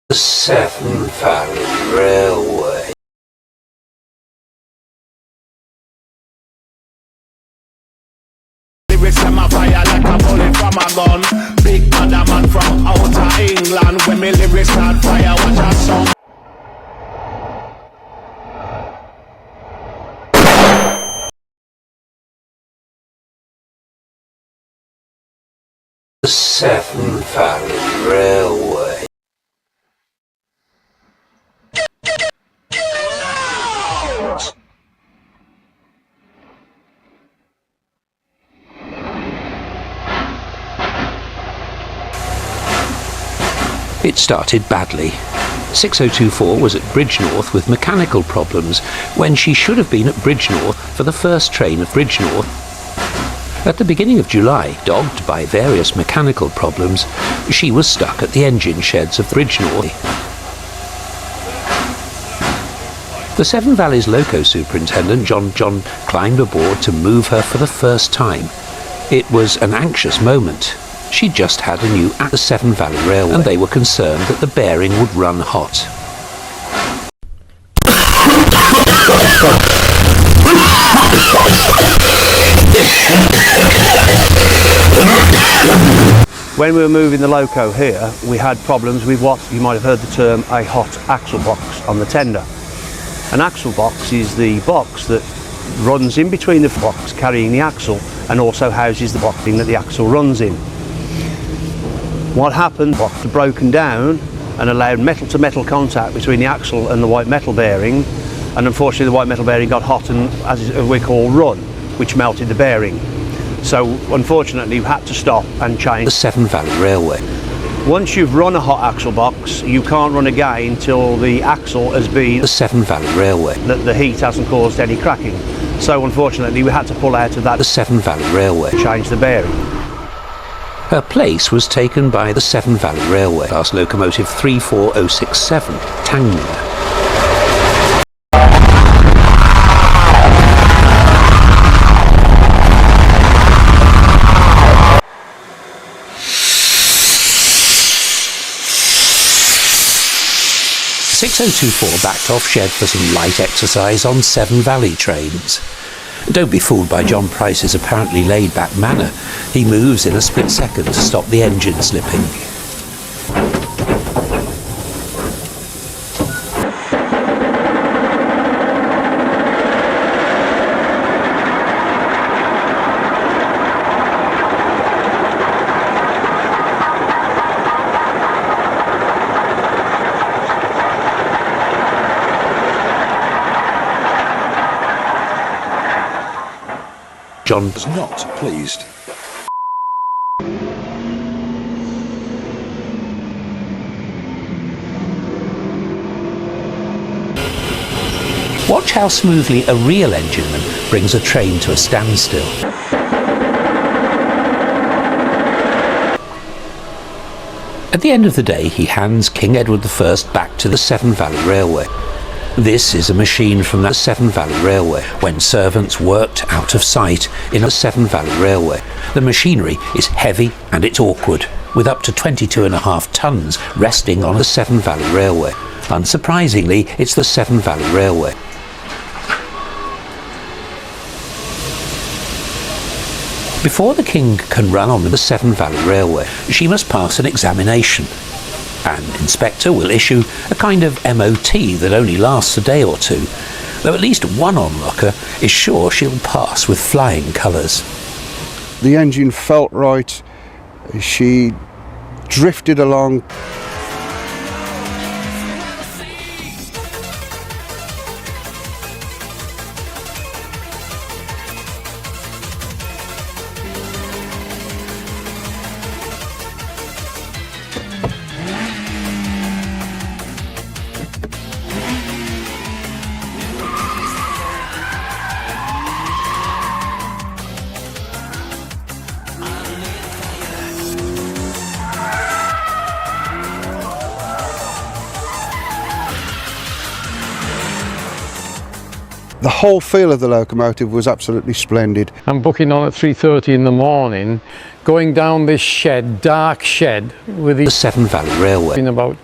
The Severn Valley Railway. Lyrics them a fire like a bullet from a gun. Big bad man from outer England. When me lyrics start fire, watch a song. The Severn Valley Railway. It started badly. 6024 was at Bridgnorth with mechanical problems when she should have been at Bridgnorth for the first train of Bridgnorth. At the beginning of July, dogged by various mechanical problems, she was stuck at the engine sheds of Bridgnorth. The Severn Valley's loco superintendent, John, climbed aboard to move her for the first time. It was an anxious moment. She'd just had a new at the Severn Valley Railway, and they were concerned that the bearing would run hot. When we were moving the loco here, we had problems with what you might have heard the term a hot axle box on the tender. An axle box is the box that runs in between the box carrying the axle and also houses the boxing that the axle runs in. What happened, the box had broken down and allowed metal to metal contact between the axle and the white metal bearing, and unfortunately the white metal bearing got hot and, as we call, run, which melted the bearing. So unfortunately we had to stop and change the Severn Valley Railway. Once you've run a hot axle box, you can't run again until the axle has been the Severn Valley Railway. The heat hasn't caused any cracking. So unfortunately we had to pull out of that the Severn Valley Railway. Change the bearing. Her place was taken by the Severn Valley Railway, class locomotive 34067, Tangmere. .6024 backed off shed for some light exercise on Severn Valley trains. Don't be fooled by John Price's apparently laid-back manner. He moves in a split second to stop the engine slipping. John was not pleased. Watch how smoothly a real engineman brings a train to a standstill. At the end of the day, he hands King Edward I back to the Severn Valley Railway. This is a machine from the Severn Valley Railway, when servants worked out of sight in a Severn Valley Railway. The machinery is heavy and it's awkward, with up to 22.5 tons resting on the Severn Valley Railway. Unsurprisingly, it's the Severn Valley Railway. Before the King can run on the Severn Valley Railway, she must pass an examination. An inspector will issue a kind of MOT that only lasts a day or two, though at least one onlooker is sure she'll pass with flying colours. The engine felt right, she drifted along. The whole feel of the locomotive was absolutely splendid. I'm booking on at 3:30 in the morning, going down this shed, dark shed, with the Severn Valley Railway. in about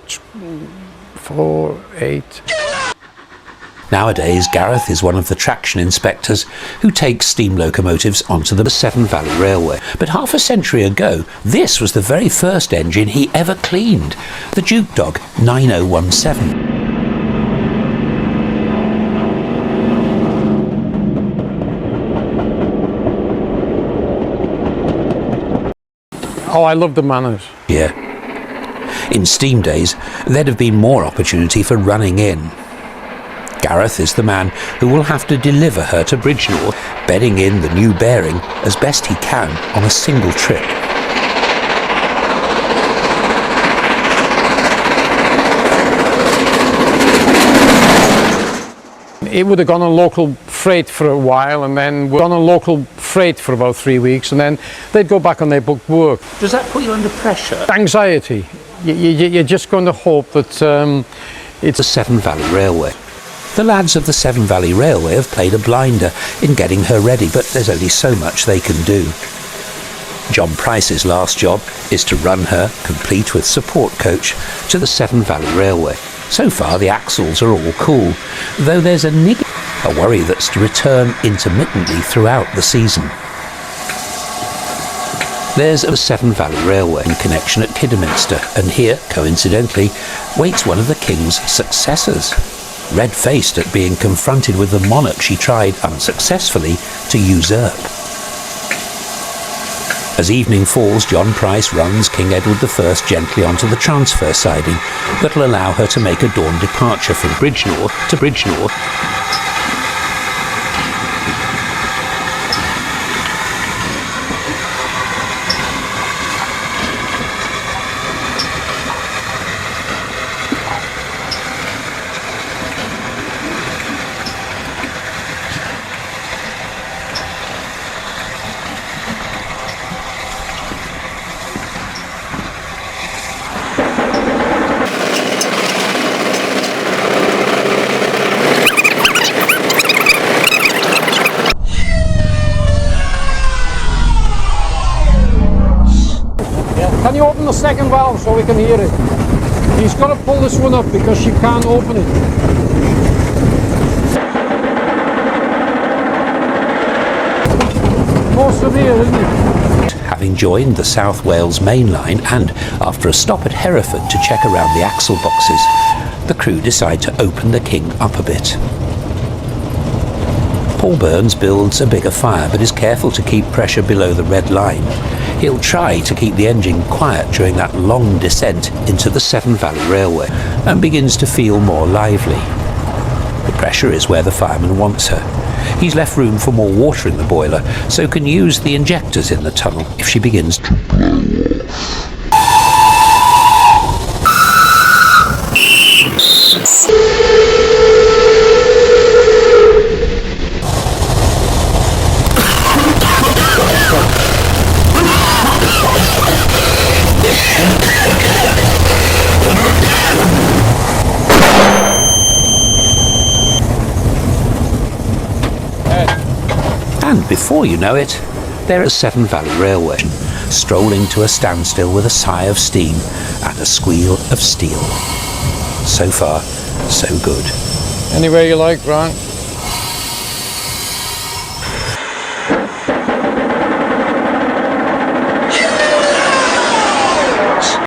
4, 8. Nowadays, Gareth is one of the traction inspectors who takes steam locomotives onto the Severn Valley Railway. But half a century ago, this was the very first engine he ever cleaned, the Duke Dog 9017. Oh, I love the manners. Yeah. In steam days, there'd have been more opportunity for running in. Gareth is the man who will have to deliver her to Bridgenorth, bedding in the new bearing as best he can on a single trip. It would have gone on local freight for a while, and then gone on local freight for about 3 weeks, and then they'd go back on their booked work. Does that put you under pressure? Anxiety. You're just going to hope that It's the Severn Valley Railway. The lads of the Severn Valley Railway have played a blinder in getting her ready, but there's only so much they can do. John Price's last job is to run her, complete with support coach, to the Severn Valley Railway. So far the axles are all cool, though there's a worry that's to return intermittently throughout the season. There's a Severn Valley Railway connection at Kidderminster, and here, coincidentally, waits one of the King's successors, red-faced at being confronted with the monarch she tried unsuccessfully to usurp. As evening falls, John Price runs King Edward I gently onto the transfer siding that'll allow her to make a dawn departure from Bridgenorth to Bridgenorth. Can you open the second valve so we can hear it? He's got to pull this one up because she can't open it. More severe, isn't it? Having joined the South Wales main line and, after a stop at Hereford to check around the axle boxes, the crew decide to open the King up a bit. Paul Burns builds a bigger fire but is careful to keep pressure below the red line. He'll try to keep the engine quiet during that long descent into the Severn Valley Railway and begins to feel more lively. The pressure is where the fireman wants her. He's left room for more water in the boiler, so can use the injectors in the tunnel if she begins to blow off. And before you know it, they're at Severn Valley Railway, strolling to a standstill with a sigh of steam and a squeal of steel. So far, so good. Anywhere you like, Grant.